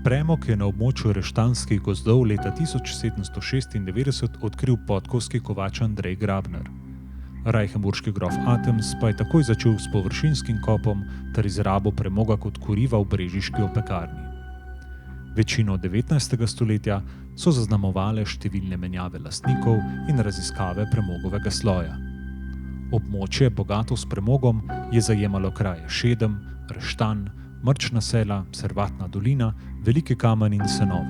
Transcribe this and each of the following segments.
Premog je na območju reštanskih gozdov leta 1796 odkril podkovski kovač Andrej Grabner. Reichenburški grof Atems pa je takoj začel s površinskim kopom ter izrabo premoga kot kuriva v brežiški opekarni. Večino 19. stoletja so zaznamovale številne menjave lastnikov in raziskave premogovega sloja. Območje, bogato s premogom, je zajemalo kraje Šedem, Reštan, Mrčna sela, Servatna dolina, Veliki Kamen in Senovo.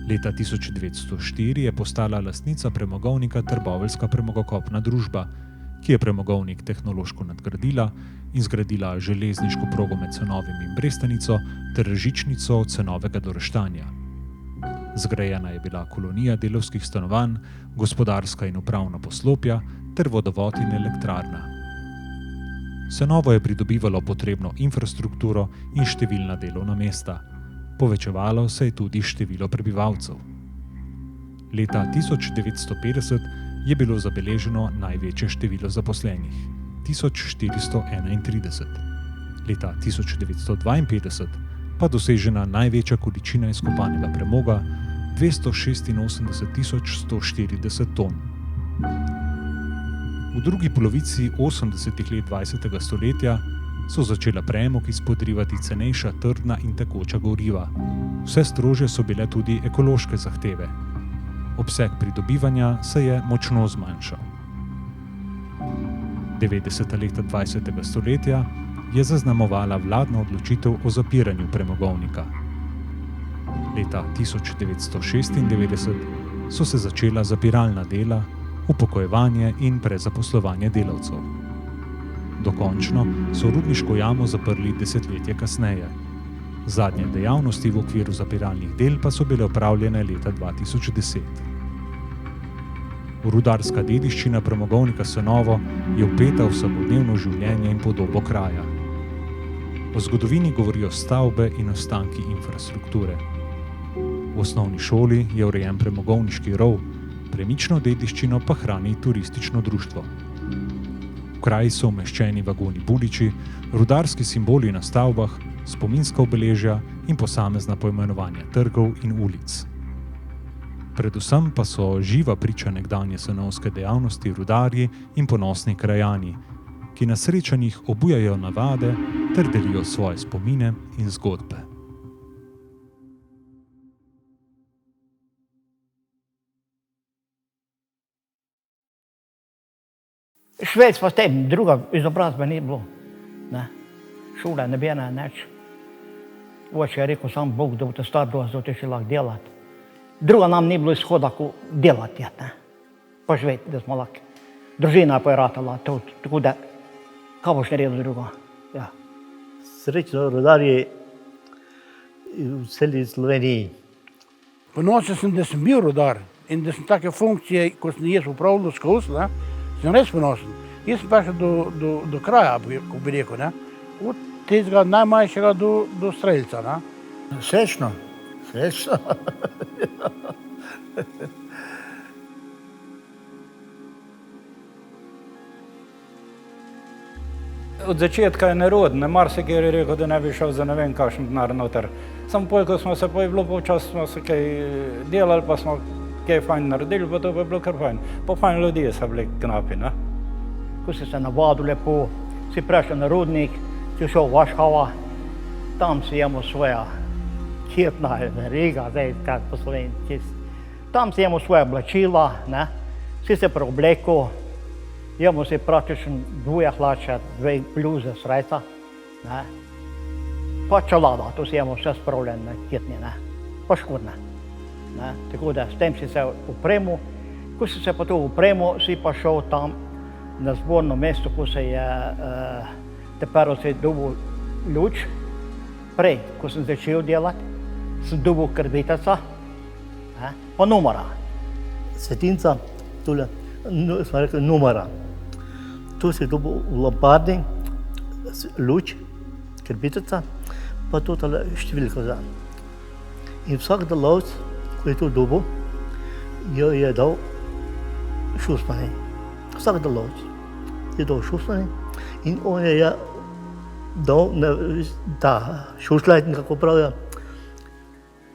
Leta 1904 je postala lastnica premogovnika Trboveljska premogokopna družba, ki je premogovnik tehnološko nadgradila in zgradila železniško progo med Cenovim in Brestanico ter žičnico od Cenovega do Reštanja. Zgrajena je bila kolonija delavskih stanovanj, gospodarska in upravna poslopja ter vodovod in elektrarna. Senovo je pridobivalo potrebno infrastrukturo in številna delovna mesta. Povečevalo se je tudi število prebivalcev. Leta 1950 je bilo zabeleženo največje število zaposlenih, 1431. Leta 1952 pa dosežena največja količina izkopanega premoga, 286.140 ton. V drugi polovici 80. let 20. stoletja so začela premog izpodrivati cenejša trdna in tekoča goriva. Vse strožje so bile tudi ekološke zahteve. Obseg pridobivanja se je močno zmanjšal. 90. leta 20. stoletja je zaznamovala vladna odločitev o zapiranju premogovnika. Leta 1996 so se začela zapiralna dela, upokojevanje in prezaposlovanje delavcev. Dokončno so rudniško jamo zaprli desetletje kasneje. Zadnje dejavnosti v okviru zapiralnih del pa so bile opravljene leta 2010. Rudarska dediščina premogovnika Senovo je vpeta v vsakodnevno življenje in podobo kraja. O zgodovini govorijo stavbe in ostanki infrastrukture. V osnovni šoli je urejen premogovniški rov, premično dediščino pa hrani turistično društvo. V kraji so umeščeni vagoni buliči, rudarski simboli na stavbah, spominska obeležja in posamezna poimenovanja trgov in ulic. Predvsem pa so živa priča nekdanje senovske dejavnosti rudarji in ponosni krajani, ki na srečanjih obujajo navade ter delijo svoje spomine in zgodbe. Švec pa s tem, druga izobrazba ni bilo. Ne. Šole ne bi nič. Oče je rekel, sam Bog, da boste star dosti, da boste še lahko delati. Druga nam ni bilo izhoda, ko delati. Ne. Pa živeti, da smo lahko. Družina pa je ratala, tako da, kaj boš naredil drugo? Ja. Srečno rudarji v celi Sloveniji. Ponosen sem, da sem bil rudar in da sem take funkcije, ko sem jaz upravljal skozi, sem res ponosen. Jaz sem prišel do kraja, ko bi rekel, ne? Od tega najmanjšega do streljca. Ne? Srečno, srečno. Od začetka je neroden, marsikaj je rekel, da ne bi šel za ne vem kakšen denar noter. Samo ko smo se pa je bilo počas, smo se kaj delali, pa smo kaj fajn naredili, pa to pa je bilo kar fajn. Pa fajn ljudje so bili knapi, ne? Ko si se navadil lepo, si prišel na rudnik, si šel v Vašhava, tam si imel svoja kitna riga, zdaj kaj po slovenci. Tam si imel svoja oblačila, ne? Si se preoblekel, imel si praktično dvoje hlače, dve bluze, srajca, ne? Pa čelada, to si imel vse spravljene kitni, ne? Pa škorne. Ne? Tako da s tem si se upremil. Ko si se pa to upremil, si pa šel tam na zborno mesto, ko se je teper se dobil luč. Prej, ko sem začel delati, sem dobil krviteca, pa numera. Svetinca, tule, smo rekli numera. Tu si dobil v lombardi luč, krviteca, pa to tale številka za. In vsak delavec, ko je to dobil, jo je dal šustmani. Vsak delavec je dal šustmani in on je dal ta šuštlajten, kako pravijo,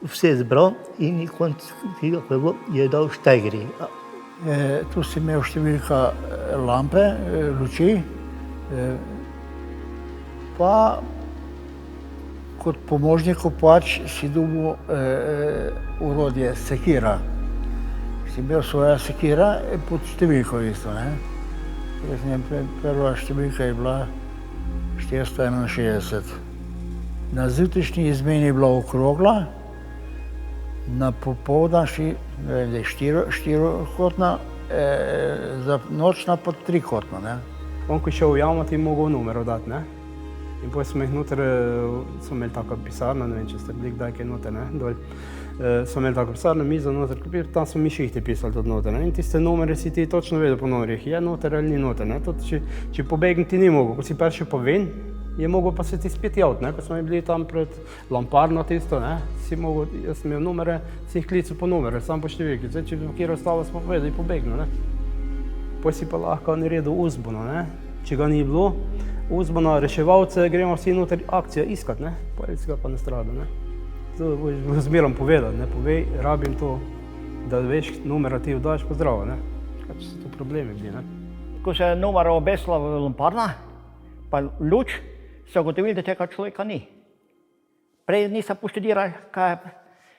vse zbral in konc tega, ko je bilo, je dal štajgeri. Tu si imel številka lampe, luči, pa kot pomožnik kopač si dobil orodje sekira. Si imel svoja sekira pod številko isto, ne? Prva številka je bila 461. Na zjutrišnji izmeni je bila okrogla, na popoldanšnji štirikotna, za nočna pa trikotna, ne? On, ko je šel v jamo, ti je mogel numer dati, ne? In potem smo jih noter, smo imeli tako pisarno, ne vem, če ste bili kdaj kaj noter, ne, dol. Smo imeli tako pisarno, mizo noter, tam smo mi šihti pisali tudi noter, ne? In tiste numere si ti točno vedel po numerih, je noter ali ni noter, ne? Tudi če pobegni ti ni mogel, ko si prišel pa ven, je mogel pa se ti spet javiti, ne? Ko smo bili tam pred lamparno tisto, ne? Si mogel, jaz sem imel numere, si jih klical po numere, sam po številki, zdaj če bi kjer ostalo, smo povedali, pobegnil, ne? Potem si pa lahko naredil uzbono, ne? Če ga ni bilo, uzbono, reševalce, gremo vsi noter akcijo iskat, ne? Potem si ga pa nastrada, ne? Zdaj boš zmerom povedal, ne? Povej, rabim to, da veš numera ti vdaš, pa zdravo, ne? Kaj so to problemi bili, ne? Ko se je numera obesila v lamparna, pa luč, se ugotovili, da tega človeka ni. Prej nisem poštudiral, kaj je,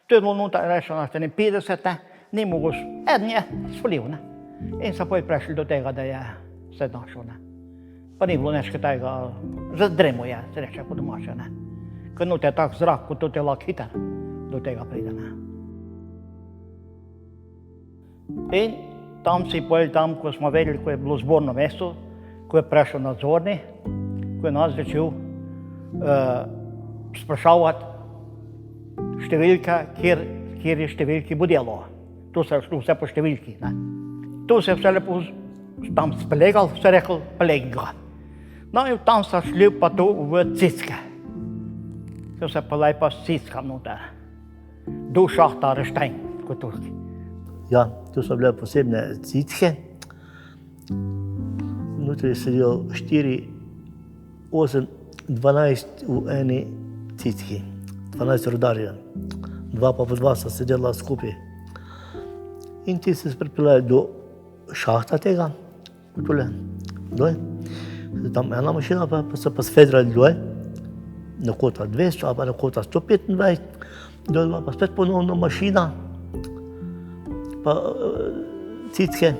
to je bilo noter, rešeno, 50, ne? Ni mogel, eden je spolil, ne? In so potem prišli do tega, da je se našel, ne? Pa ni bilo nekaj tega, zadremo je, se reče po domače, ne. Ker noter je tak zrak, kot to je lahko hiter, do tega pride, ne. In tam si potem, tam, ko smo vedeli, ko je bilo zborno mesto, ko je prišel nadzorni, ko je nas začel sprašavati številke, kjer je številki bo delo. Tu se je šlo vse po številki, ne. Tu se je vse lepo tam spelegal, vse rekel, pelegni ga. No in tam so šli pa to v cicke. To se pa lepa s cickam noter. Do šahta Reštajn, kot Turki. Ja, tu so bile posebne cicke. Notri je sedel 4, 8, 12 v eni cicki. 12 rudarjev. 2 pa po 2 so sedela skupaj. In ti se pripeljali do šahta tega, tule, dol. Tam ena mašina, pa so pa sfedrali dol, na kota 200, ali pa na kota 125, dol pa spet ponovno mašina, pa cicke,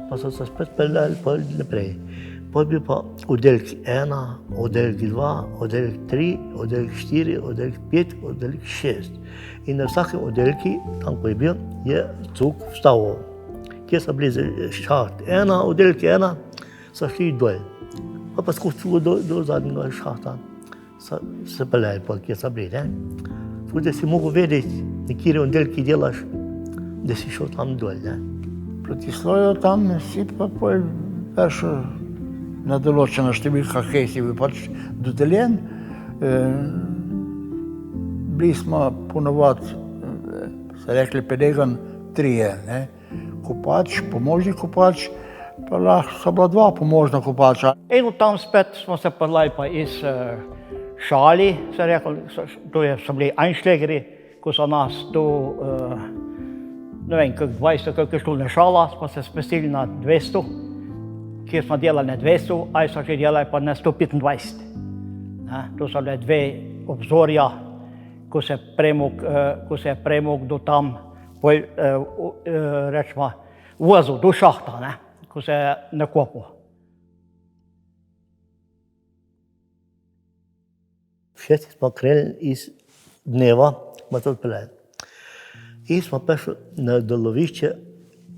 pa so se spet peljali pol naprej. Pol bi pa oddelek 1, oddelek 2, oddelek 3, oddelek 4, oddelek 5, oddelek 6. In na vsakem oddelki, tam ko je bil, je cuk vstal. Kjer so bili šaht 1, oddelek 1, so šli dol. Pa skozi do zadnjega šahta se peljali, kjer so bili, ne. Tako da si mogel vedeti, na kateri oddelki delaš, da si šel tam dol, ne. Proti sloju tam si pa potem prišel na določena številka, kaj si bil pač dodeljen. Bili smo ponovadi, se rekli pedegan, 3, ne. Kopač, pomožni kopač, pa lahko so bila 2 pomožna kopača. In od tam spet smo se peljali pa iz šali, se rekli, to so bili einšlegeri, ko so nas tu, ne vem, 20, kako je šlo na šala, smo se spustili na 200, kjer smo delali na 200, ali so že delali pa na 125. To so bile 2 obzorja, ko se je premog do tam, rečemo, vozil do šahta, ne, ko se je nakopal. Všesti smo krenili iz dneva, smo to odpeljali. In smo prišli na delovišče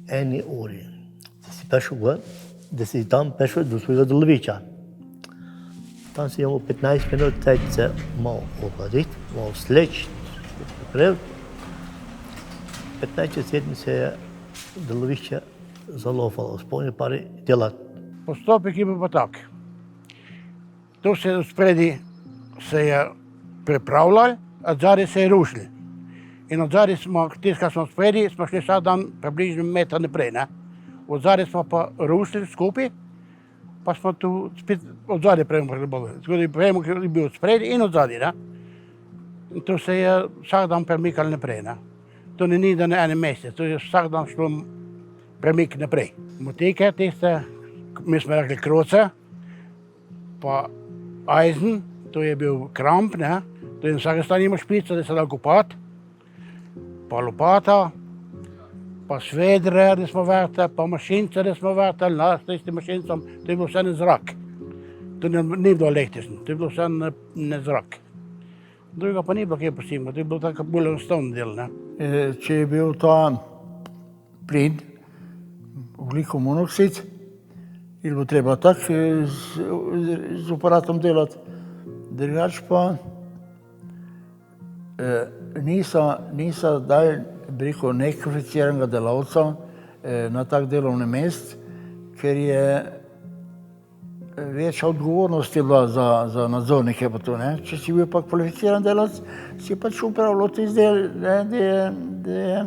1 uri. Si prišel gor, da si tam prišel do svojega delovišča. Tam si imel 15 minut, cajt se malo ohladiti, malo sleči, pripraviti. 15:07 se je delovišče zalofalo, spomnil pa delati. Postopek je bil pa tak. Tu se spredi se je pripravljali, a zadaj se je rušili. In od zadaj smo, tiskali smo spredi, smo šli vsak dan približno meter naprej, ne. Od zadaj smo pa rušili skupaj, pa smo tu spet od zadaj premog bili. Zgodaj premog je bil od spredi in od zadaj, ne. To se je vsak dan premikalo naprej. Ne? To ni da na enem mestu, to je vsak dan šlo premik naprej. Motike tiste, mi smo rekli kroce, pa ajzen, to je bil kramp, ne? To je na vsake strani ima špica, da se da kopati, pa lopata, pa svedre, da smo vrtali, pa mašince, da smo vrtali, s tistim mašincem, to je bilo vse na zrak. To ni bilo električno, to je bilo vse na zrak. Druga pa ni bilo kaj posebno, to je bilo tako bolj enostavno del, ne. Če je bil ta plin, ogljikov monoksid, je bilo treba tako z aparatom delati, drugače pa niso dali, bi rekel, nekvalificiranega delavca na tak delovni mest, ker je večja odgovornost je bila za nadzornike pa to, ne. Če si bil pa kvalificiran delavec, si pač upravljal tisti del, da je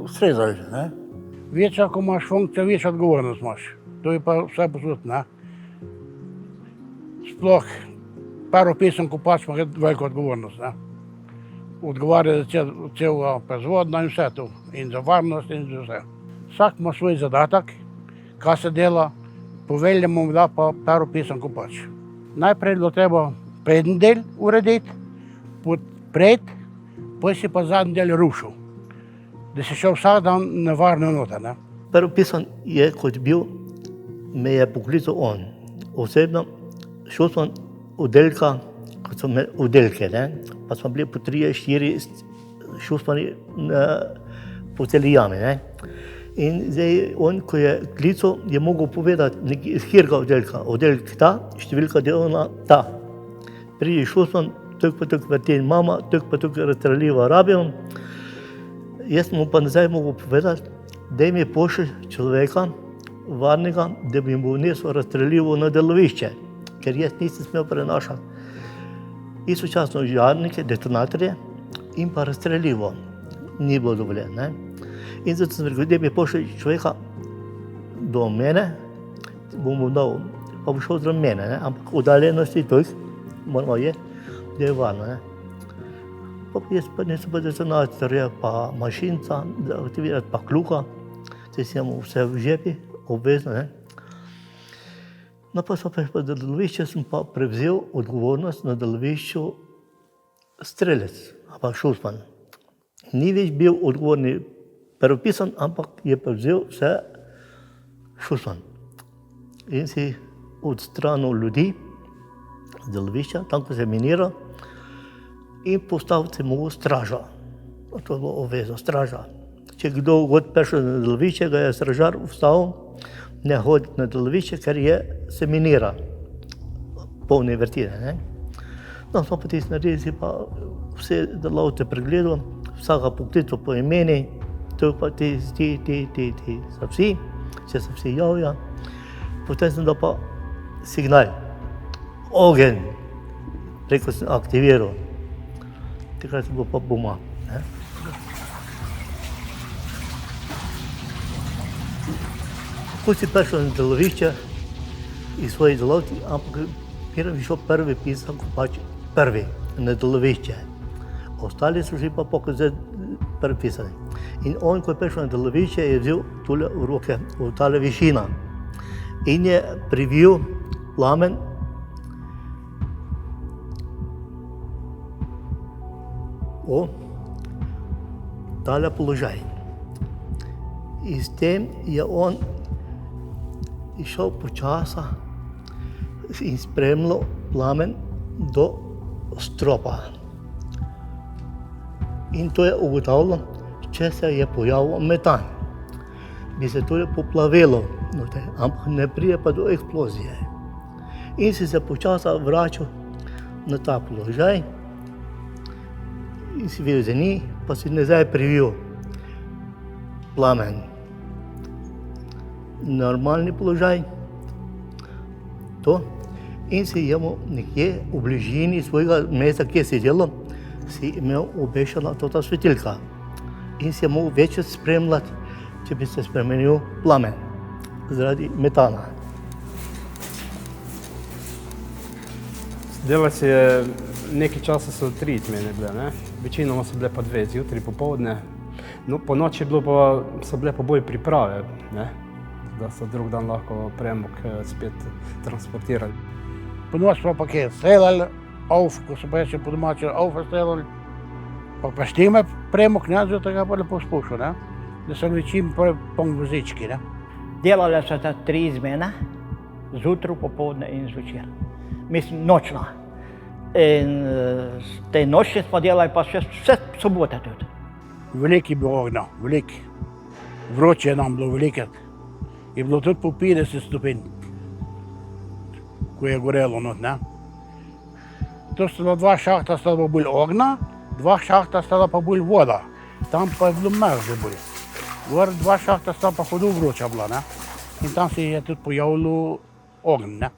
ustrezal, ne. Večja, ko imaš funkcijo, večja odgovornost imaš. To je pa vse posod, ne. Sploh prvi pisem kopač ima veliko odgovornost, ne. Odgovarja za celega proizvodnja in vse to. In za varnost in za vse. Vsak ima svoj zadatek, kaj se dela, povelja mu da pa prvi pisem kopač. Najprej je bilo treba prednji del urediti, podpreti, potem si pa zadnji del rušil. Da si šel vsak dan na varno noter, ne. Prvi pisem je, kot bil, me je poklical on. Osebno šel sem oddelka, kot so imeli oddelke, ne, pa smo bili po 3-4, šel smo po celi jami, ne. In zdaj on, ko je klical, je mogel povedati, iz katerega oddelka, oddelek ta, številka delovna ta. Pridi šel sem, tako pa tako vrteli mama, tako pa tako razstreliva rabijo. Jaz sem mu pa nazaj mogel povedati, da mi pošlji človeka, varnega, da bi mu nesel razstrelivo na delovišče, ker jaz nisem smel prenašati. Istočasno žarnike, detonatorje in pa razstrelivo. Ni bilo dovoljeno, ne. In zato sem rekel, da mi pošlji človeka do mene, bom mu dal, pa bo šel zraven mene, ne, ampak oddaljenosti toliko, moramo je, da je varno, ne. Pa jaz pa nisem pa detonatorja, pa mašinca, da aktivirati pa kluka, zdaj si imamo vse v žepi, obvezno, ne. No pa smo prišli pa do delovišča, sem pa prevzel odgovornost na delovišču strelec, pa šusman. Ni več bil odgovorni prvopisan, ampak je prevzel vse šusman. In si odstranil ljudi z delovišča, tam, ko se je miniral, in postaviti si mogel straža. To je bilo obvezno, straža. Če kdo god prišel na delovišče, ga je stražar vstal, ne hoditi na delovišče, ker se minira, polne vrtine, ne. No, smo pa tisti naredili, si pa vse delavce pregledal, vsaka poklical po imeni, to pa ti so vsi, če se vsi javijo. Potem sem dal pa signal, ogenj, preko sem aktiviral. Takrat sem bil pa buma, ne. Ko si prišel na delovišče iz svojih delavci, ampak je šel prvi pisan kopač prvi na delovišče. Ostali so že pa pokazali prvi pisani. In on, ko je prišel na delovišče, je vzel tule v roke, v tale višina. In je privil plamen v tale položaj. In s tem je on išel počasa in spremljal plamen do stropa. In to je ugotavljal, če se je pojavil metan. Bi se to poplavilo, ampak ne pride pa do eksplozije. In si se počasa vračal na ta položaj in si videl za njih, pa si nazaj privil plamen. Normalni položaj, to, in si imel nekje v bližini svojega mesta, kjer si delal, si imel obešena ta svetilka. In si je mogel večje spremljati, če bi se spremenil plamen zaradi metana. Delati je, nekaj časa so 3 izmene bile, ne? Večinoma so bile pa 2, zjutraj, popoldne. No, po noči so bile pa bolj priprave, ne? Da so drug dan lahko premog spet transportirali. Po noč pa kaj streljali, ko so pa reče po domače, streljali, pa štime premog, ne, zato ga pa lepo spuščal, ne, da so bili čim poln vozički, ne. Delale so ta 3 izmene, zjutraj, popoldne in zvečer. Mislim, nočna. In te noči smo delali pa še vse sobote tudi. Veliki bil ognja, velik. Vroče je nam bilo veliko. Je bilo tudi po 50 stopinj, ko je gorelo not, ne. To sta bila 2 šahta, sta bila bolj ognja, 2 šahta sta pa bolj voda. Tam pa je bilo mrzlo bolj. Gor 2 šahta sta pa hudo vroča bila, ne. In tam se je tudi pojavilo ogenj, ne.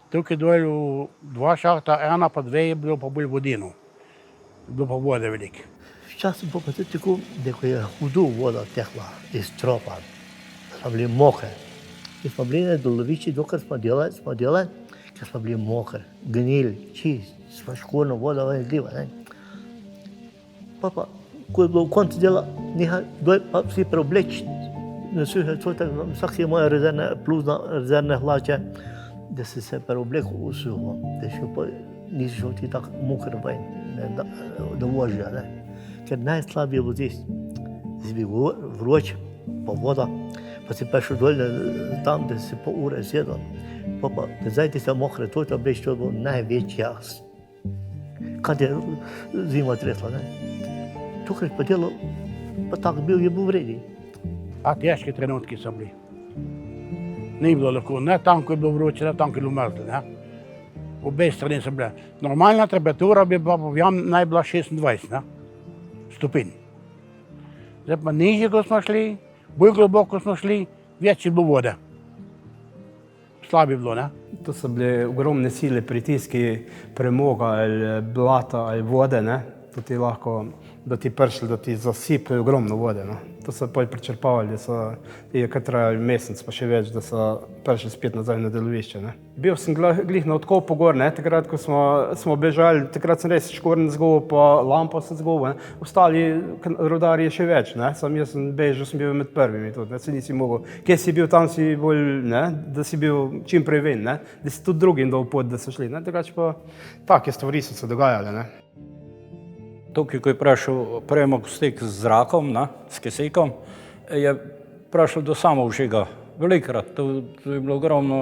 Tukaj dol 2 šahta, 1 pa 2 je bilo pa bolj vodino. Bilo pa vode veliko. Včasih pa tudi tako, da ko je hudo voda tekla iz stropa, smo bili mokri. In smo bili na Doloviči, dokler smo delali, ker smo bili mokri, gnili, čist, smo škorno voda ven izliva, ne. Pa, ko je bilo v koncu dela, nehaj dol pa vsi preobleči, vsak je imel rezervne hlače, da si se preoblekel v suho, da nisi šel ti tako mokr ven, da vožijo, ne. Ker najslabije bo tisti, da si bil vroč, pa voda, pa si prišel dol tam, da si pol ure sedel, pa da zdaj ti se mokre, to je bilo največji jas. Kad je zima tresla, ne. Tukaj pa delo, pa tako je bil vredi. A težki trenutki so bili. Ni bilo lahko, ne tam, ko je bilo vroče, ne tam, ko je bilo mrzlo, ne. Obe strani so bile. Normalna temperatura bi pa naj bila 26, ne, stopinj. Zdaj pa nižje, ko smo šli, bolj globoko smo šli, več je bilo vode. Slabo je bilo, ne. To so bile ogromne sile, pritiski premoga ali blata ali vode, ne. To ti lahko, da ti prišli, da ti zasipajo ogromno vode, no. To so pa pričrpavali, je kar trajali mesec, pa še več, da so prišli spet nazaj na delovišče, ne. Bil sem glih na odkopu gor, ne, takrat, ko smo bežali, takrat sem res škorn zgovoril, pa lampo sem zgovoril, ne. Ostali rudarji še več, ne, jaz sem bežal, sem bil med prvimi tudi, ne, se nisi mogel. Kje si bil, tam si bolj, ne, da si bil čim prej ven, ne, da si tudi drugim dal pot, da so šli, ne, drugače pa take stvari so se dogajale, ne. Tukaj, ko je prišel premog v stik z zrakom, s kisikom, je prišel do samovžiga. Velikrat, to je bilo ogromno.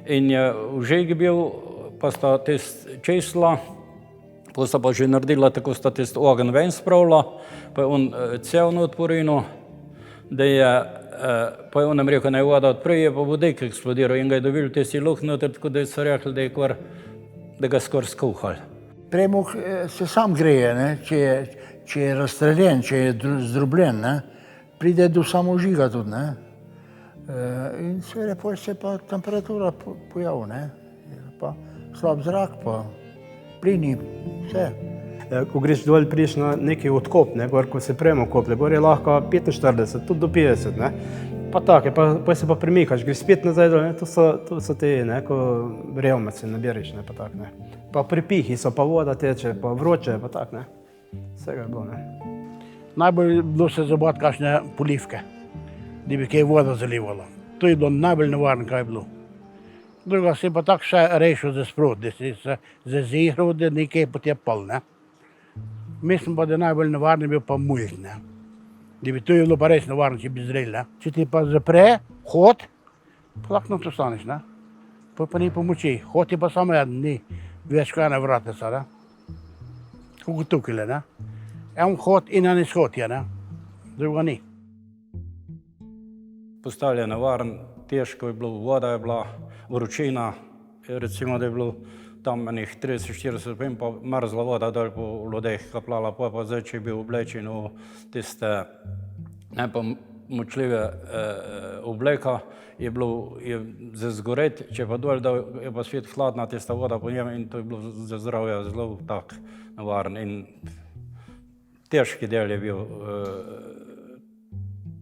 In je vžig bil, pa sta tisti čistila, pa sta pa že naredila, tako sta tisti ogenj ven spravila, pa je on cel not porinil, da je, pa je on nam rekel, naj voda odprije, pa vodik eksplodiral in ga je dobil tisti luh noter, tako da so rekli, da ga skoraj skuhali. Premog se sam greje, ne? Če je razstreljen, če je zdrobljen, ne? Pride do samovžiga tudi, ne? In seveda potem se pa temperatura pojavi, ne? Pa slab zrak, pa plini, vse. Ko greš dol, prideš na neki odkop, ne, gor, ko se premog koplje, gor je lahko 45, tudi do 50, ne. Pa take, pa se pa premikaš, greš spet nazaj dol, ne, to so te, ne, ko revme se naberiš, ne, pa tak, ne. Pa pripihi so, pa voda teče, pa vroče, pa tak, ne. Vsega je bilo, ne. Najbolj je bilo se zabavati kakšne polivke, da bi kaj voda zalivala. To je bilo najbolj nevarno, kaj je bilo. Druga si pa tako še rešil za sprot, da si se zazihral, da nekaj potepal, ne. Mislim pa, da najbolj nevarno je bil pa mulj, ne. Da bi to je bilo pa res nevarno, če bi zrel, ne. Če ti pa zapre hod, pa lahko to staneš, ne. Pa ni pomoči, hod je pa samo eden, ni več kot ena vratnica, ne. Kako tukaj, ne. En hod in en izhod je, ne. Druga ni. Postal je nevaren, težko je bilo, voda je bila, vročina, recimo, da je bilo tam enih 30-40 stopinj, pa mrzla voda dol po ljudeh kaplala, pa zdaj, če je bil oblečen v tiste nepomočljive obleka, je bilo za zgoreti, če pa dol, da je pa svet hladna tista voda po njem in to je bilo za zdravje zelo tak nevaren in težki del je bil.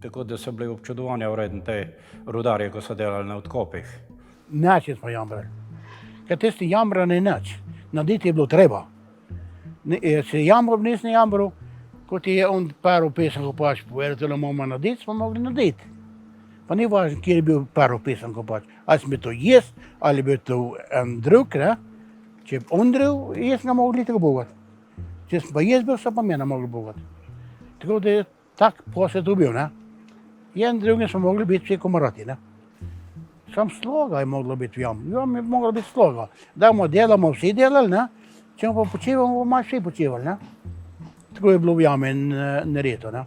Tako da so bili občudovanja vreden te rudarje, ko so delali na odkopih. Način smo jamrali. Ker tisti jamra ni nič. naditi je bilo treba. Se je jamro, nisem jamro, kot je on prvi pesem kopač povedal, da moramo naditi, smo mogli naditi. Pa ni važno, kje je bil prvi pesem kopač. Ali smo to jaz, ali bi to en drug, ne? Če je on drug, jaz ne mogli tega bogati. Če sem pa jaz bil, so pa mene mogli bogati. Tako da je tak posvet bil, ne? Jedan drugim smo mogli biti vsi komarati, ne? Sam sloga je mogla biti v jam. Jam je mogla biti sloga. Da bomo delamo, vsi delali, ne? Če bomo pa počivali, bomo malo vsi počivali, ne? Tako je bilo v jame nareto, ne?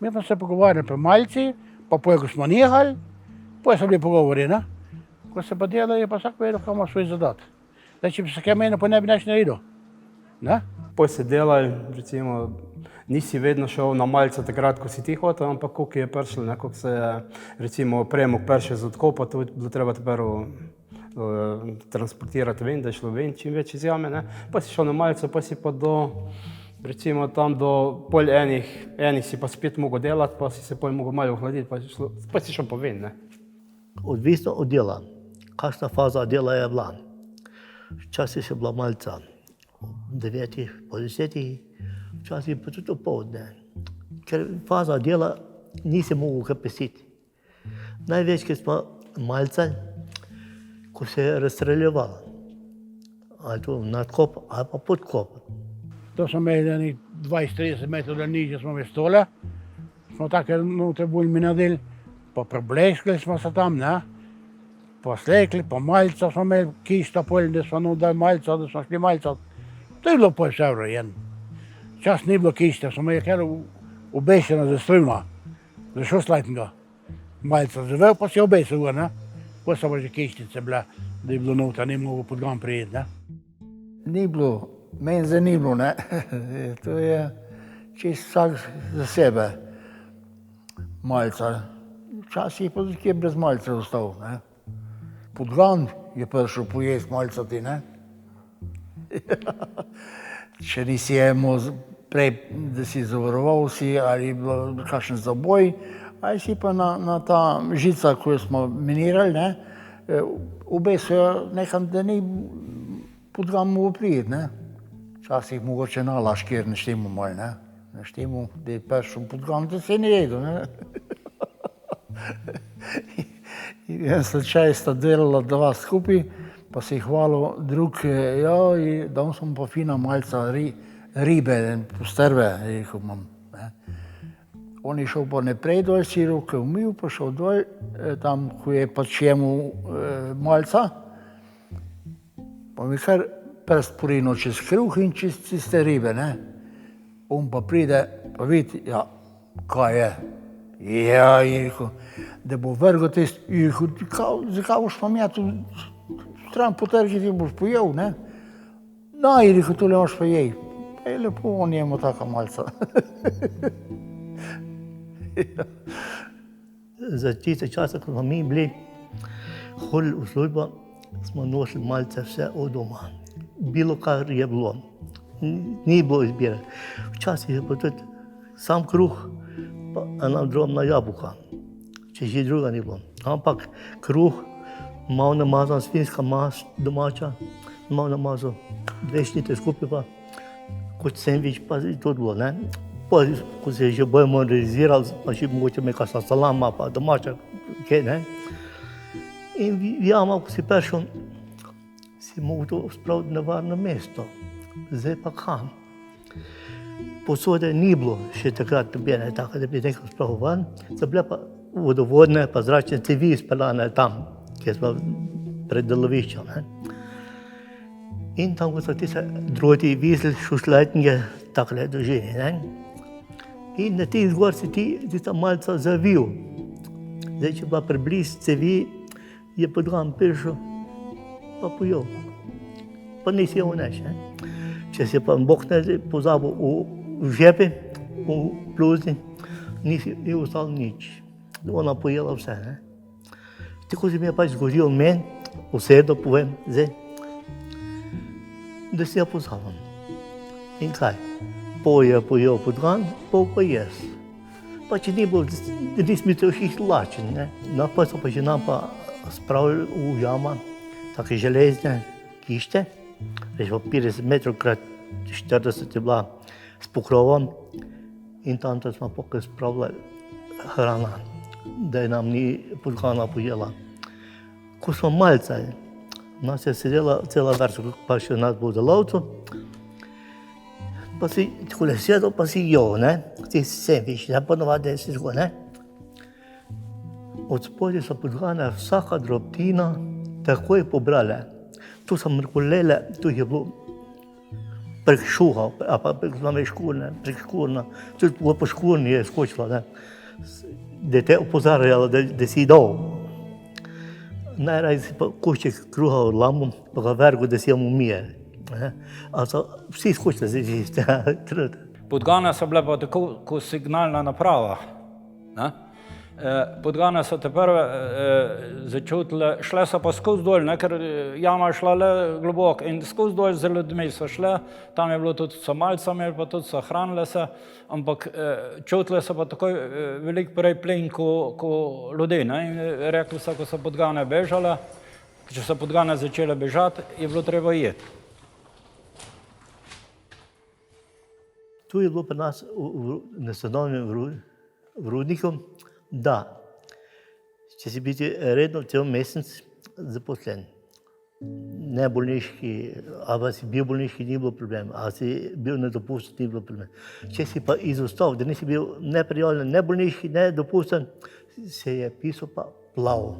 Mi pa se pogovarjali pri malci, pa poje, ko smo nehali, poje so bili pogovori, ne? Ko se pa delali, je pa vsak vedel, kaj ima svoj zadat. Da če bi se kaj menil, pa ne bi nič naredil, ne? Poj se delali, recimo, nisi vedno šel na malce takrat, ko si ti hotel, ampak koliko je prišlo, ne, koliko se je, recimo, premog prišel z odkopa, to je bilo treba prvo transportirati ven, da je šlo ven čim več iz jame, ne. Pa si šel na malce, pa si pa do, recimo, tam do pol enih si pa spet mogel delati, pa si se pol mogel malo ohladiti, pa si šel pa ven, ne. Odvisno od dela, kakšna faza dela je bila. Včasih je bila malca 9, po 10, včasih pa tudi opoldne. Ker faza dela nisi mogel kaj pesiti. Največkrat smo malce, ko se je razstreljevalo. Ali to nadkop, ali pa podkop. To smo imeli 20-30 metrov nižje smo imeli stole, smo take noter bolj minadili, pa prebleskali smo se tam, ne? Pa slekli, pa malca smo imeli kišta polj, da smo dali malca, da smo šli malca. To je bilo pol vse vrojen. Čas ni bilo kišta, smo imeli kar obešena za struna, za šoslajtnega. Malca zavel, pa si obesil ga, ne? Pa so pa že kištice bile, da je bilo noter, ni mogel pod gam prijeti, ne? Ni bilo, meni zdaj ni bilo, ne. To je čisto vsak za sebe. Malca. Včasih pa tudi je brez malce ostal, ne. Podgan je prišel pojesti malca ti, ne. Če nisi imel prej, da si zavaroval si, ali je bilo kakšen zaboj, ali si pa na ta žica, ko smo minirali, ne, obesil nekam, da ni podgan mogel priti, ne. Včasih mogoče nalaž, kjer ne štimo malo, ne. Ne štimo, da je prišel podgan, da se ni jedel, ne. En slučaj sta delala dva skupaj, pa se je hvalil drug, dal sem pa fina malca ribe, postrve, rekel imam. On je šel pa naprej dol, si roke umil, pa šel dol, tam, ko je pač jemu malca, pa mi kar prst porinil čez kruh in čez tiste ribe, ne. On pa pride, pa vidi, ja, kaj je. Ja, je rekel, da bo vrgel tist, je rekel, zakaj boš pa mja tu stran potrgiti, boš pojel, ne? No, je rekel, tole moš pa jej. Pa je lepo, on jemo taka malca. Za tiste čase, ko smo mi bili hodili v službo, smo nosili malce vse od doma. Bilo kar je bilo. Ni bilo izbire. Včasih je pa tudi sam kruh, pa ena drobna jabolka, če že druga ni bilo. Ampak kruh, malo namazan, svinjska mast domača, malo namazal, 2 šnite skupaj pa, kot sendvič pa je to bilo, ne. Pa, ko se je že bolj moderniziral, pa še mogoče me kakšna salama, pa domača, kaj, ne. In v jama, ko si prišel, si mogel to spraviti na varno mesto. Zdaj pa kam? Posode ni bilo še takrat nobene tako, da bi nekaj spravil ven. So bile pa vodovodne, pa zračne cevi izpeljane tam, kjer smo pred deloviščem, ne. In tam, ko so tiste droti viseli, šušlajtnje, takole dolžini, ne. In na tih zgor si ti tista malca zavil. Zdaj, če pa preblizu cevi, je podgan prišel, pa pojel. Pa nisi jel nič, ne. Če si pa Bog ne pozabil v žepi, v bluzni, ni ostalo nič. Ona pojela vse, ne. Tako se mi je pač zgodilo meni, osebno povem zdaj, da si jo pozabil. In kaj? Pol je pojel podgan, pol pa jaz. Pa če ni bilo, da nismo to jih lačen, ne. No, pa so pa že nam pa spravili v jama, take železne kište, recimo 50 metrov krat 40 je bila s pokrovom in tam smo pokaj spravljali hrana, da je nam ni podgana pojela. Ko smo malce, nas je sedela cela vrsta, pa še nas bo delavcev, pa si takole sedel, pa si jo, ne, ti sandvič, ne, ponovadi si tako, ne. Od spodaj so podgane vsaka drobtina takoj pobrale. Tu so mrkolele, tu je bilo prek šuha, pa prek škurna, tudi po škurni je skočila, ne. Da te opozarjala, da si dol. Najraje si pa košček kruha odlamil, pa ga vrgel, da si jim umije. A so vsi skočili z tega truda. Podgane so bile pa tako kot signalna naprava. Ne? Podgane so te prve začutile, šle so pa skozi dol, ne, ker jama je šla le globoko in skozi dol z ljudmi so šle, tam je bilo tudi so malcami, pa tudi so hranile se, ampak čutile so pa takoj veliko prej plen ko ljudi, ne, in rekli so, ko so podgane bežale, če so podgane začele bežati, je bilo treba jeti. Tu je bilo pri nas na stanovnem v Rudniku, da če si biti redno cel mesec zaposlen, ne bolniški, ali si bil bolniški, ni bilo problem, ali si bil na dopustu, ni bilo problem. Če si pa izostal, da nisi bil ne prijavljen, ne bolniški, ne dopusten, se je pisal pa plav.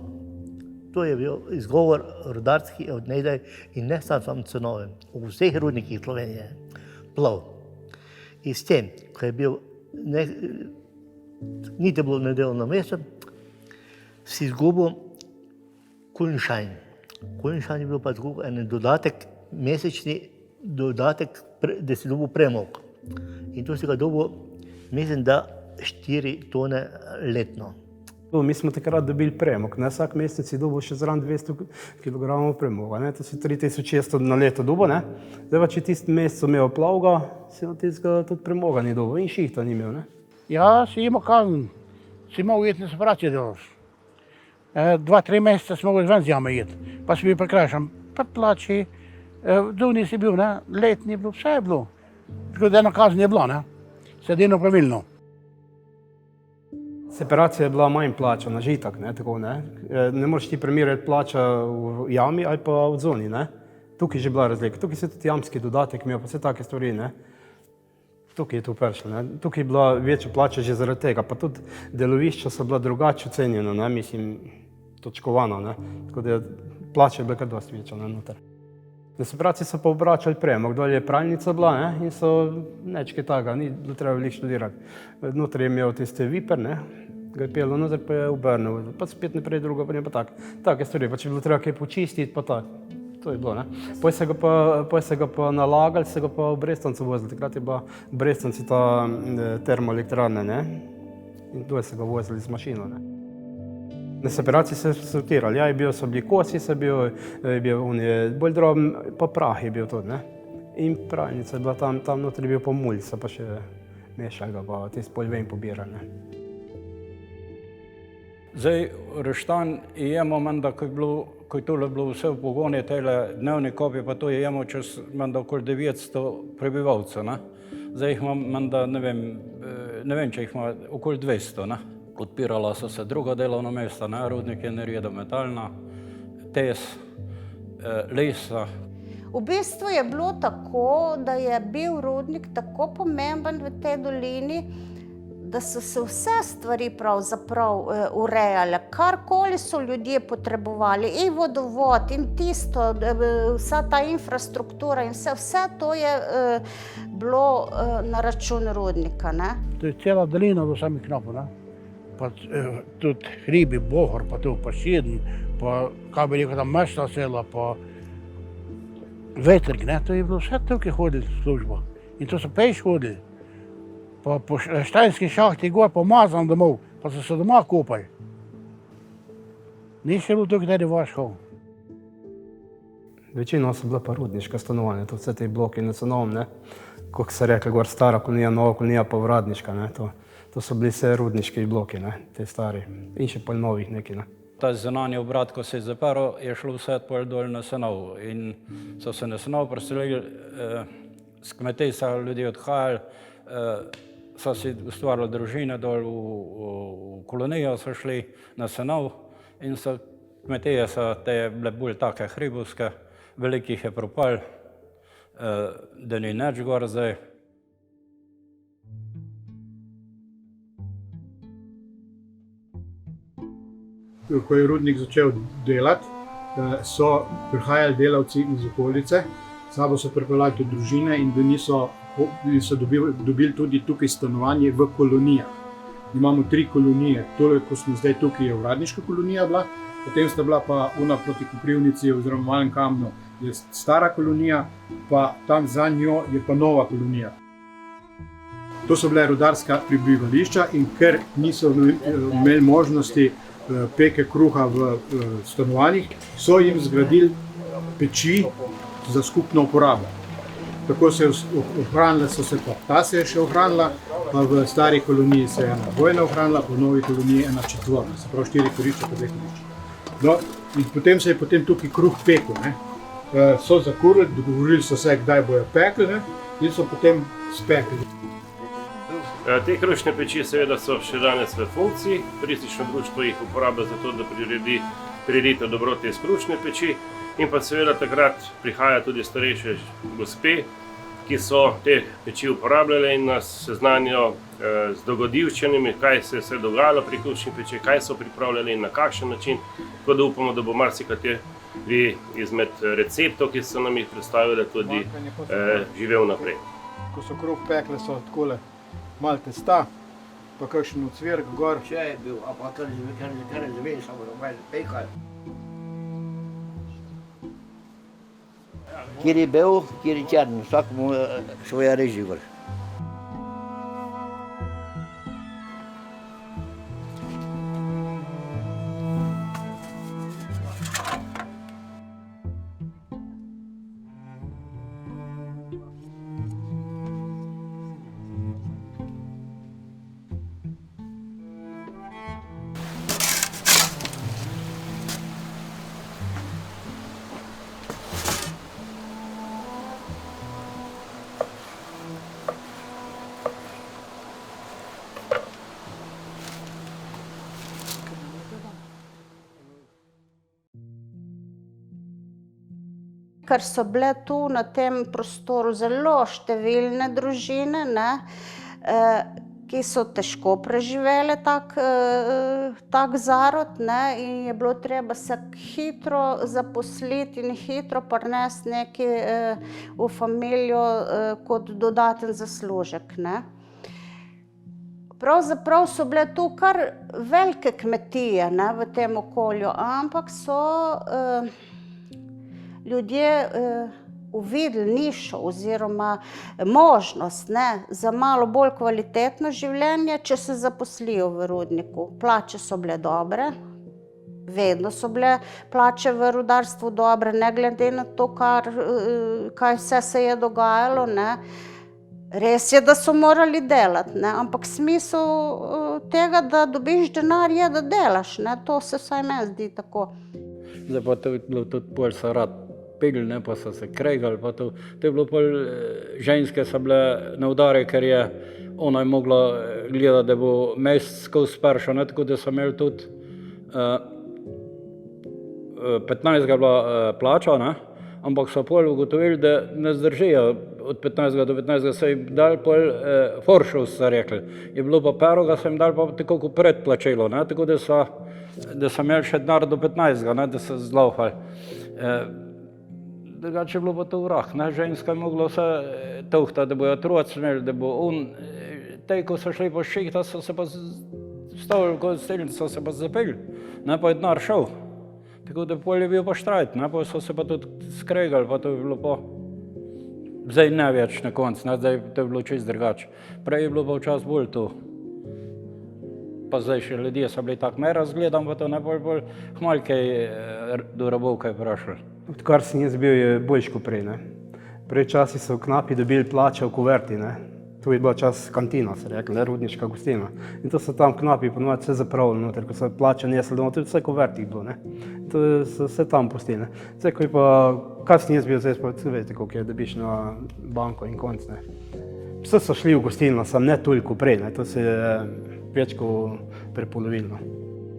To je bil izgovor rudarski od nekdaj in ne samo Cenovem, v vseh rudnikih Slovenije, plav. In s tem, ko je bil niti bilo nedeljno mesto, si izgubil kulinšajn. Kulinšajn je bil pa tako en dodatek, mesečni dodatek, da si dobil premog. In to si ga dobil, mislim, da 4 tone letno. Mi smo takrat dobili premog, ne, vsak mesec si dobil še zraven 200 kg premoga, ne, to si 3600 na leto dobil, ne. Zdaj pa, če tisti mesec imel plavga, si od tistega tudi premoga ni dobil in šihta ni imel, ne. Ja, si imel kazen, si imel ujetne separacije delaš. 2-3 mesece si mogel ven z jame jeti, pa si bil prekrajšan, pa plači, duvni si bil, ne, letni je bilo, vse je bilo. Tako da ena kazen je bila, ne, sedino pravilno. Separacija je bila manj plačana, žitak, ne, tako, ne. Ne moreš ti primerjati plača v jami ali pa v zoni, ne. Tukaj je že bila razlika, tukaj si tudi jamski dodatek imel, pa vse take stvari, ne. Tukaj je to prišlo, ne. Tukaj je bila večja plača že zaradi tega, pa tudi delovišča so bila drugače ocenjena, ne, mislim, točkovana, ne. Tako da plača je bila kar dosti večja, ne, noter. Na separaciji so pa obračali premog, dol je pralnica bila, ne, in so nečke taga, ni bilo treba veliko študirati. Noter je imel tiste viper, ne, ga je pelo noter, pa je obrnil, pa spet naprej drugo, pa ne pa tak. Take stvari, pa če je bilo treba kaj počistiti, pa tak. To je bilo, ne. Potem se ga pa nalagali, se ga pa v Brestancu vozili, takrat je bila v Brestanci ta termoelektrarna, ne, in dol se ga vozili z mašino, ne. Na separaciji se sortirali, ja, so bili kosi, je bil bolj droben, pa prah je bil tudi, ne. In pralnica je bila tam noter je bil pa mulj, se pa še mešali ga, pa tisti bolj ven pobirali, ne. Zdaj, Reštan je imel menda, ko je tole bilo vse v pogoni, tele dnevni kopi, pa to je imel čez menda okoli 900 prebivalcev, ne. Zdaj jih imam menda, ne vem, če jih ima okoli 200, ne. Odpirala so se druga delovna mesta, ne, rudnik Energeda Metalna, TES, Lesa. V bistvu je bilo tako, da je bil rudnik tako pomemben v tej dolini, da so se vse stvari pravzaprav urejale. Karkoli so ljudje potrebovali, in vodovod, in tisto, vsa ta infrastruktura in vse to je bilo na račun rudnika, ne. To je cela dolina do samih knapov, ne. Pa tudi hribi, Bohor, pa tu pa Šiden, pa kaj bi rekel, tam Mešta sela, pa Vetrk, ne, to je bilo vse tukaj hodili služba. In to so peš hodili. Pa po Štajnski šahti gor, pa Mazan domov, pa so se doma kopali. Ni še bilo tukaj, da je vaškal. Večina so bila pa rudniška stanovanja, to vse te bloki na Cenovem, ne. Kako se rekli, gor stara kolonija, nova kolonija, pa uradniška, ne, to so bili vse rudniški bloki, ne, te stari, in še pol novih neki, ne. ta zunanji obrat, ko se je zaprl, je šlo vse pol dol na Senov. In so se na Senov preselili, s kmetij so ljudje odhajali, so si ustvarili družine dol v kolonijo, so šli na Senov in so kmetije so te bile bolj take hribovske, velikih je propal, da ni nič gor zdaj. Ko je rudnik začel delati, so prihajali delavci iz okolice, sabo so pripeljali tudi družine in da niso dobili tudi tukaj stanovanje v kolonijah. Imamo 3 kolonije, tole, ko smo zdaj tukaj, je uradniška kolonija bila, potem sta bila pa ona proti Koprivnici oziroma Malem Kamnu je stara kolonija, pa tam za njo je pa nova kolonija. To so bile rudarska prebivališča in ker niso imeli možnosti peke kruha v stanovanjih, so jim zgradili peči za skupno uporabo. Tako se ohranila so se pa, ta se je še ohranila, pa v stari koloniji se je ena dvojna ohranila, pa v novi koloniji ena četvorna, se pravi 4 kurišča pa 2 kurišča. No, in potem se je potem tukaj kruh pekel, ne. So zakurili, dogovorili so se, kdaj bojo pekli, ne, in so potem spekli. Te krušne peči seveda so še danes v funkciji. Turistično društvo jih uporablja za to, da priredite dobrote iz krušne peči. In pa seveda takrat prihaja tudi starejše gospe, ki so te peči uporabljale in nas seznanijo z dogodivščinami, kaj se je vse dogajalo pri krušni peči, kaj so pripravljali in na kakšen način. Tako da upamo, da bo marsikateri izmed receptov, ki so nam jih predstavili, tudi živel naprej. Ko so kruh pekle, so takole malo testa, pa kakšen ocvirk gor. Če je bil, a pa kar je živel, samo da malo pekali. Kjer je bil, kjer je črn, vsak mu svoja reži vrš. Ker so bile tu na tem prostoru zelo številne družine, ki so težko preživele tak zarod, in je bilo treba se hitro zaposliti in hitro prinesti nekaj v familijo kot dodaten zaslužek. Pravzaprav so bile tu kar velike kmetije v tem okolju, ampak so ljudje uvideli nišo oziroma možnost za malo bolj kvalitetno življenje, če se zaposlijo v rudniku. Plače so bile dobre, vedno so bile plače v rudarstvu dobre, ne glede na to, kaj vse se je dogajalo. Res je, da so morali delati, ampak smisel tega, da dobiš denar, je, da delaš. To se vsaj meni zdi tako. Zdaj pa to je bilo tudi bolj so rad pegli, pa so se kregali, pa to je bilo pol, ženske so bile na udare, ker je ona je mogla gledati, da bo mesec skozi perša, tako da so imeli tudi 15 je bila plača, ampak so pol ugotovili, da ne zdržijo od 15 do 15, so jim dali pol foršov, so rekli. Je bilo pa peroga, so jim dali pa tako kot predplačilo, tako da so imeli še denar do 15, da so zlaufali. Drugače je bilo pa to vrah, ženska je mogla vse tuhta, da bojo otroci imeli, da bo te, ko so šli po šihta, so se pa stavili kot stelnici, so se pa zapeli, pa je denar šel. Tako da pol je bil pa štrajt, pa so se pa tudi skregali, pa to je bilo pa zdaj ne več na koncu, zdaj to je bilo čist drugače. Prej je bilo pa včasih bolj to. Pa zdaj še ljudje so bili tako mer razgledam, pa to ne bolj hmal kaj do robov kaj prašali. Odkar sem jaz bil, je boljš kot prej. Prej časi so knapi dobili plače v kuverti. Tu je bila čas kantina, se rekli, rudniška gostilna. In to so tam knapi ponovadi vse zapravili noter, ko so plače nesli domov, tudi vse kuvertih bilo, ne. To so vse tam pustili, ne. Zdaj, ko je pa kasnije jaz bil, zdaj pa tudi veste, koliko je dobiš na banko in konc, ne. Vse so šli v gostilno, sam ne toliko prej, ne, to se je več kot prepolovilo.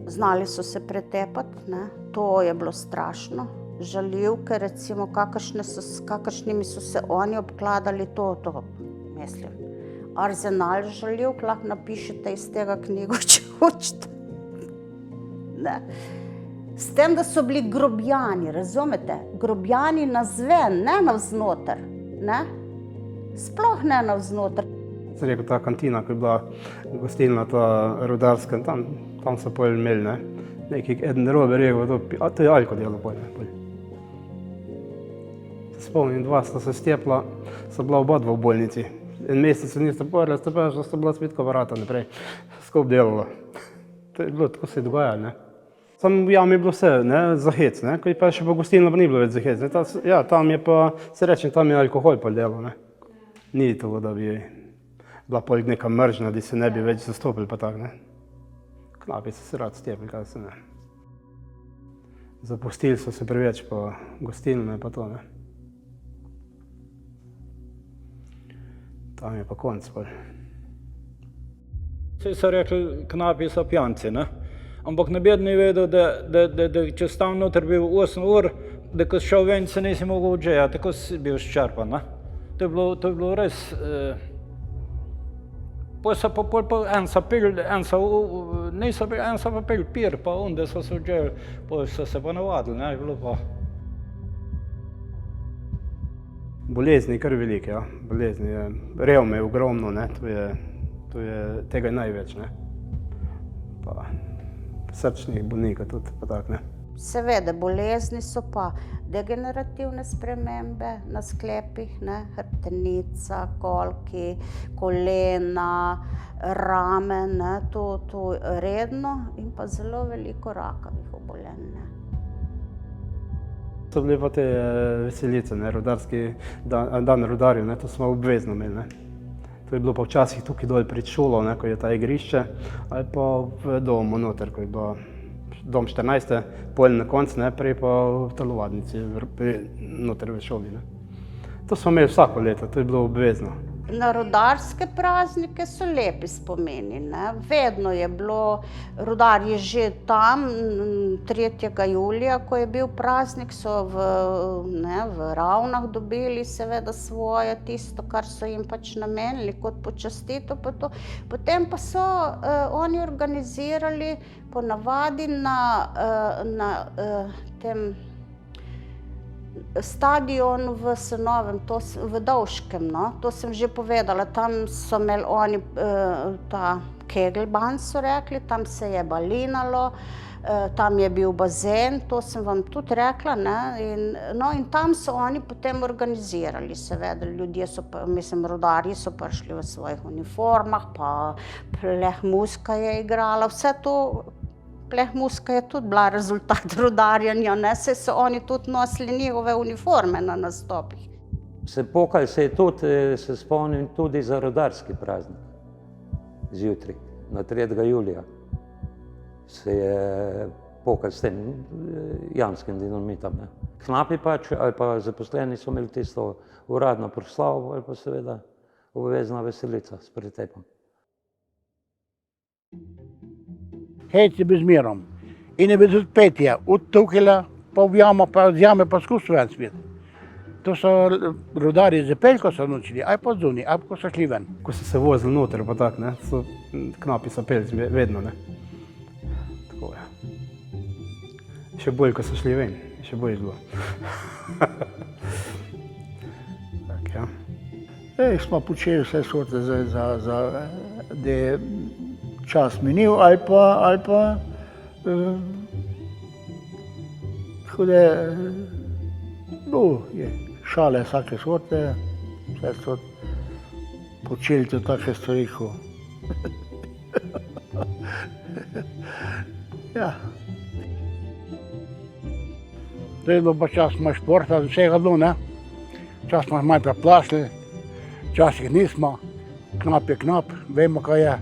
Znali so se pretepati, ne. To je bilo strašno. Žaljivke, recimo, kakršnimi so se oni obkladali, to mislim. Arzenal žaljivk lahko napišete iz tega knjigo, če hočete. Ne. S tem, da so bili grobjani, razumete? Grobjani navzven, ne navznoter. Ne? Sploh ne navznoter. Se rekel, ta kantina, ko je bila gostilna, ta rudarska, tam so pol imeli, ne. Nekaj, eden robe rekel, to je Aljko delo pol, ne. Se spomnim, dva sta se stepla, sta bila oba dva v bolnici. En mesec se nista povedala, sta bila spet vrata naprej, skup delala. To je bilo, tako se je dogajalo, ne. Samo v jami je bilo vse, ne, za hec, ne, ko je pa še pa gostilna, pa ni bilo več za hec, ne. Ja, tam je pa, se rečem, tam je alkohol pa delal, ne. Ni to, da bi bila pol neka mržnja, da se ne bi več zastopili pa tak, ne. Knapi so se rad stepili, kaj se ne. Zapustili so se preveč pa gostilne pa to, ne. Tam je pa konc pol. Vsi so rekli, knapi so pijanci, ne? Ampak noben ni vedel, da če si tam noter bil 8 ur, da ko si šel ven, se nisi mogel odžejati, tako si bil izčrpan, ne? To je bilo res... Potem so pa en so pil, en so pa pil pir, pa da so se odžejali, potem so se pa navadili, ne? Je bilo pa... Bolezni je kar veliko, ja. Bolezni je, revme je ogromno, ne, tega je največ, ne. Pa srčnih bolnikov tudi, pa tak, ne. Seveda, bolezni so pa degenerativne spremembe na sklepih, ne, hrbtenica, kolki, kolena, rame, ne, to redno in pa zelo veliko rakavih obolenj, ne. So bile pa te veselice, ne, rudarski dan rudarjev, ne, to smo obvezno imeli, ne. To je bilo pa včasih tukaj dol pred šolo, ne, ko je ta igrišče, ali pa v domu noter, ko je bilo dom 14, pol na konc, ne, prej pa v telovadnici, noter v šoli, ne. To smo imeli vsako leto, to je bilo obvezno. Na rudarske praznike so lepi spomini, ne. Vedno je bilo, rudar je že tam, 3. julija, ko je bil praznik, so v Ravnah dobili seveda svoje, tisto, kar so jim pač namenili kot počastitev pa to. Potem pa so oni organizirali ponavadi na tem stadionu v Senovem, v Dovškem, no, to sem že povedala, tam so imeli oni ta kegelban, so rekli, tam se je balinalo, tam je bil bazen, to sem vam tudi rekla, ne, in tam so oni potem organizirali, seveda, ljudje so, rudarji so prišli v svojih uniformah, pa plehmuska je igrala, vse to. Plehmuska je tudi bila rezultat rudarjenja, ne, saj so oni tudi nosili njihove uniforme na nastopih. Pokali se je tudi, se spomnim, tudi za rudarski praznik zjutraj, na 3. julija. Se je pokali s tem jamskim dinamitom, ne. Knapi pač, ali pa zaposleni so imeli tisto uradno proslavo, ali pa seveda obvezna veselica s pretepom. Hec je bil zmerom. In je bil tudi petje, od tukajle pa v jamo, pa z jame pa skozi ven svet. To so rudarji z Peljko so naučili, aj pa zunaj, aj ko so šli ven. Ko so se vozili noter, pa tak, ne, so knapi so pelci, vedno, ne. Tako je. Še bolj, ko so šli ven, še bolj bilo. Tak, ja. Smo počeli vse sorte da je čas minil, ali pa hude, je šale vsake sorte, vse so počeli to take stvari, ko. Ja. Zdaj je bilo pa čas malo športa, vsega bilo, ne. Čas smo malo preplašili, včasih nismo. Knap je knap, vemo kaj je.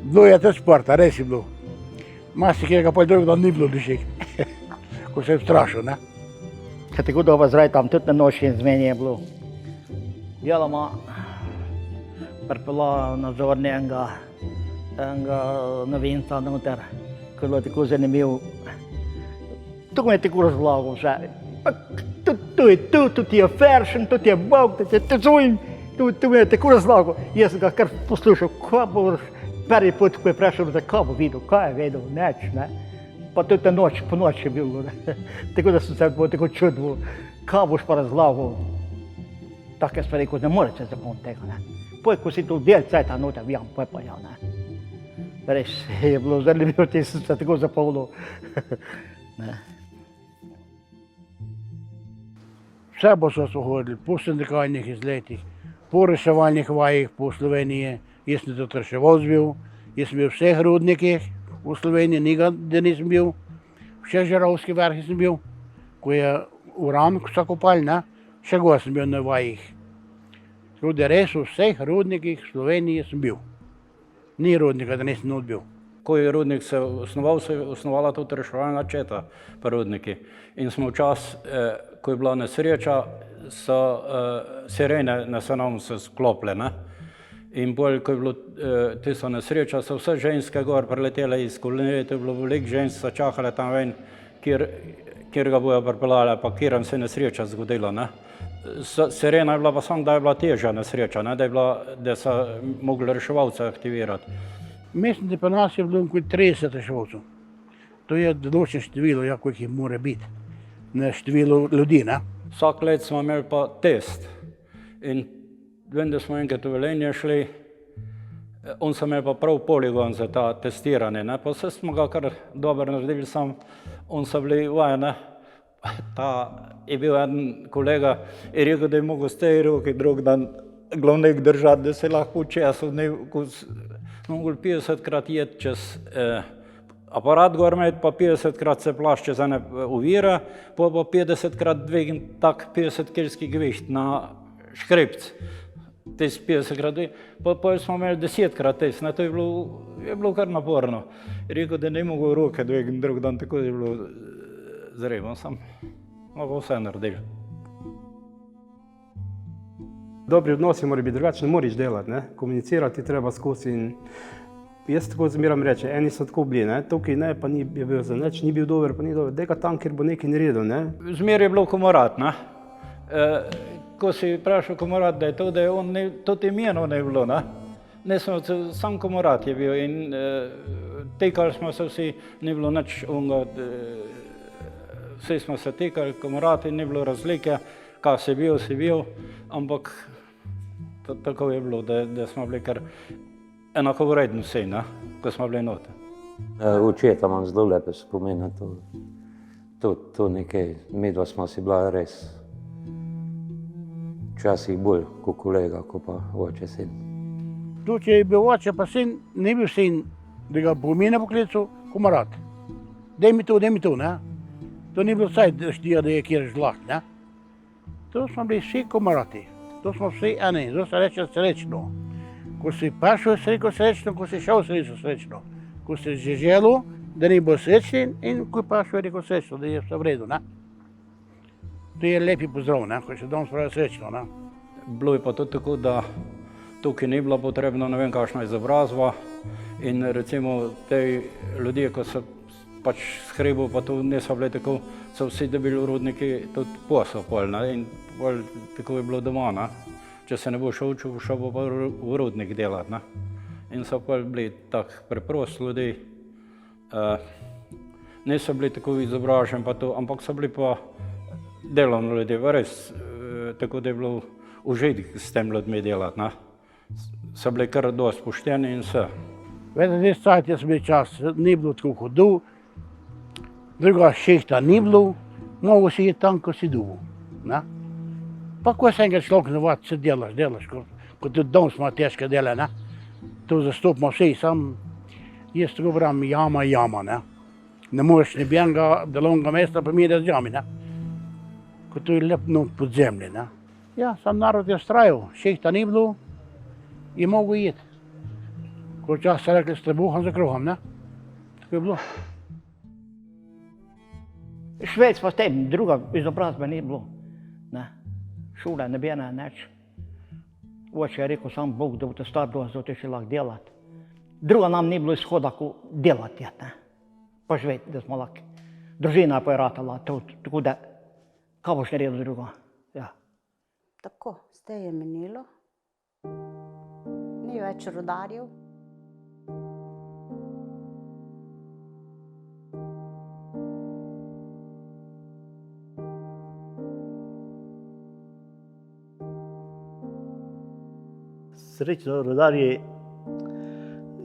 Bilo je tudi športa, res je bilo. Marsikega pa drug dan ni bilo dušik, ko se je strašil, ne. Kad je dobro zraj tam, tudi na noči in zmeni je bilo. Deloma pripela nadzorni enega novinca noter, ko je bilo tako zanimivo. Tako me je tako razlagal vse. Tu je tu, tu ti je Feršen, tu ti je Bog, tu ti je Tezujn. Tu me je tako razlagal. Jaz sem ga kar poslušal, kaj bo prvi put, ko je prišel, kaj bo videl, kaj je vedel, neč, ne. Pa tudi noč, po noči je bilo, ne. Tako da sem se tako čudil, kaj boš pa razlagal. Take stvari, ko ne moreš se zapomniti tega, ne. Poj, ko si tu del cajta noter, vjam, poj pa ja, ne. Res je bilo zanimivo, ti sem se tako zapomnil. Vse bo so hodili, po sindikalnih izletih, po reševalnih vajih po Sloveniji. Jaz sem tudi reševal bil, jaz sem bil v vseh rudnikih v Sloveniji, nikdar nisem bil. Še Žerovski vrh sem bil, ko je uran vsa kopal, ne, še gor sem bil na vajih. Tako da res v vseh rudnikih v Sloveniji sem bil. Ni rudnika, da nisem not bil. Ko je rudnik se osnoval, se je osnovala tudi reševalna četa pa rudniki. In smo včas, ko je bila nesreča, so sirene na Senom se sklopile, ne. In bolj, ko je bilo tisto nesreča, so vse ženske gor preletele iz kolonije, to je bilo veliko žensk, so čakale tam ven, kjer ga bojo pripeljali, pa kjeram se nesreča zgodila, ne. Sirena je bila pa samo, da je bila težja nesreča, ne, da so mogli reševalce aktivirati. Mislim, da pa nas je bilo okoli 30 reševalcev. To je določeno število, ja, koliko jih mora biti, na število ljudi, ne. Vsak let smo imeli pa test. In vem, da smo enkrat v Velenje šli, on so imeli pa prav poligon za ta testiranje, ne, pa vse smo ga kar dobro naredili, sam on so bili vajene. Ta je bil en kolega, je rekel, da je mogel s tej roki drug dan glavnik držati, da se lahko časov ne, mogli 50krat jeti čez aparat gor imeti, pa 50krat se plašč čez ene ovire, pa 50krat dvigniti tak 50-kilski gvišt na škripc. Tis 50krat dvigniti, pa smo imeli 10krat tis, ne, to je bilo kar naporno. Rekel, da ne mogel roke dvigniti drug dan, tako je bilo zremo, sam mogel vse narediti. Dobri odnosi morajo biti drugačni, ne moreš delati, ne. Komunicirati treba skozi in jaz tako zmeram reče, eni so tako bili, ne, tukaj ne, pa ni bil za nič, ni bil dober, pa ni dober, daj ga tam, kjer bo nekaj naredil, ne. Zmer je bilo komorat, ne. Ko si vprašal komorat, da je to, da je on, tudi imeno ne bilo, ne. Ne smo, sam komorat je bil in tekali smo se vsi, ni bilo nič onga, vsi smo se tekali, komorati, ni bilo razlike, kaj si bil, ampak tako je bilo, da smo bili kar enakovredni vsi, ne, ko smo bili noter. Očeta imam zelo lepe spomine, to nekaj, midva smo si bila res včasih bolj kot kolega, kot pa oče sin. Tu, če je bil oče pa sin, ni bil sin, da ga po mene poklical, komorat. Daj mi to, ne. To ni bilo vsaj štija, da je kjer žlaht, ne. To smo bili vsi komorati, to smo vsi eni, to se reče srečno. Ko si prišel, si rekel srečno, ko si šel, si rekel srečno. Ko si že želel, da ni bil srečen in ko je prišel, je rekel srečno, da je vse v redu, ne. To je lepi pozdrav, ne, ko se dom spravi srečno, ne. Bilo je pa tudi tako, da tukaj ni bila potrebna ne vem kakšna izobrazba in recimo te ljudje, ko so pač s hribu, pa tu niso bili tako, so vsi dobili v rudniki tudi posel pol, ne, in pol tako je bilo doma, ne. Če se ne bo šel učil, šel bo pa v rudnik delati, ne. In so pol bili tak preprosti ljudi, niso bili tako izobraženi pa to, ampak so bili pa delovni ljudje, res, tako da je bilo užitek s tem ljudmi delati, ne. So bili kar dosti pošteni in vse. Vete, zdaj cajt je bil čas, ni bilo tako hudo, druga šehta ni bilo, mogo si je tam, ko si dugo, ne. Pa ko se enkrat človek navadi, se delaš, ko tudi dom smo težke dele, ne. To zastopimo vsi, sam jaz tako pravim, jama, ne. Ne moreš nobenega delovnega mesta primerjati z jami, ne. Ko to je lepno pod zemlji, ne. Ja, sam narod je vztrajal, šehta ni bilo, je mogel jeti. Ko čas se rekli, s trebuhom za kruhom, ne? Tako je bilo. Švec pa s tem, druga izobrazbe ni bilo. Ne. Šole, nebena, nič. Oče je rekel, sam Bog, da boste star dosti, da še lahko delati. Druga nam ni bilo izhoda, ko delati, ne. Pa živeti, da smo lahko. Družina pa je ratala, tako da, kaj boš naredil drugo? Ja. Tako, zdaj je minilo. Ni več rudarjev. Srečno rudarji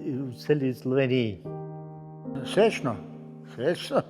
v celi Sloveniji. Srečno, srečno.